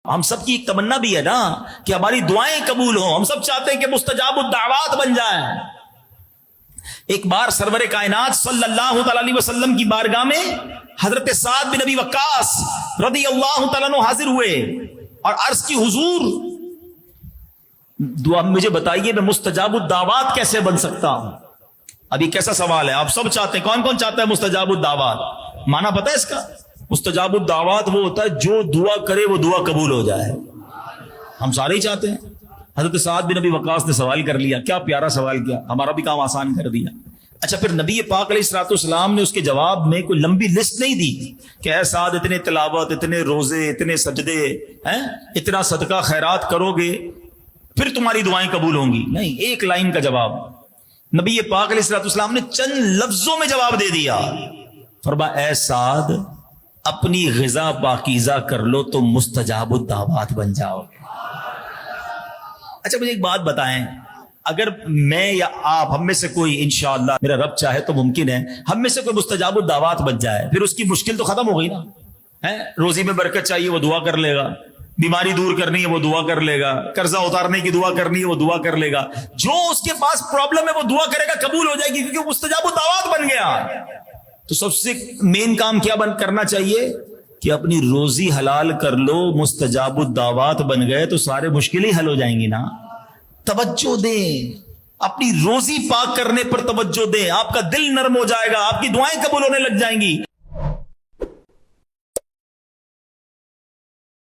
ہم سب کی ایک تمنا بھی ہے نا کہ ہماری دعائیں قبول ہوں. ہم سب چاہتے ہیں کہ مستجاب الدعوات بن جائیں. ایک بار سرور کائنات صلی اللہ تعالی علیہ وسلم کی بارگاہ میں حضرت سعد بن ابی وقاص رضی اللہ تعالیٰ عنہ حاضر ہوئے اور عرض کی حضور دعا مجھے بتائیے میں مستجاب الدعوات کیسے بن سکتا ہوں. ابھی کیسا سوال ہے, آپ سب چاہتے ہیں, کون کون چاہتا ہے مستجاب الدعوات؟ مانا پتہ ہے اس کا؟ مستجاب الدعوات وہ ہوتا ہے جو دعا کرے وہ دعا قبول ہو جائے. ہم سارے ہی چاہتے ہیں. حضرت سعد بن ابی وقاص نے سوال کر لیا, کیا پیارا سوال کیا, ہمارا بھی کام آسان کر دیا. اچھا پھر نبی پاک علیہ الصلوۃ والسلام نے اس کے جواب میں کوئی لمبی لسٹ نہیں دی کہ اے سعد اتنے تلاوت, اتنے روزے, اتنے سجدے, اتنا صدقہ خیرات کرو گے پھر تمہاری دعائیں قبول ہوں گی. نہیں, ایک لائن کا جواب نبی پاک علیہ الصلوۃ والسلام نے چند لفظوں میں جواب دے دیا. فرمایا اے سعد اپنی غذا پاکیزہ کر لو تو مستجاب الدعوات بن جاؤ. اچھا مجھے ایک بات بتائیں, اگر میں یا آپ ہم میں سے کوئی انشاءاللہ میرا رب چاہے تو ممکن ہے ہم میں سے کوئی مستجاب الدعوات بن جائے, پھر اس کی مشکل تو ختم ہو گئی نا. روزی میں برکت چاہیے وہ دعا کر لے گا, بیماری دور کرنی ہے وہ دعا کر لے گا, قرضہ اتارنے کی دعا کرنی ہے وہ دعا کر لے گا, جو اس کے پاس پرابلم ہے وہ دعا کرے گا, قبول ہو جائے گی کیونکہ مستجاب الدعوات بن گیا. تو سب سے مین کام کیا کرنا چاہیے کہ اپنی روزی حلال کر لو, مستجاب الدعوات بن گئے تو سارے مشکلیں حل ہو جائیں گی نا. توجہ دیں, اپنی روزی پاک کرنے پر توجہ دیں, آپ کا دل نرم ہو جائے گا, آپ کی دعائیں قبول ہونے لگ جائیں گی.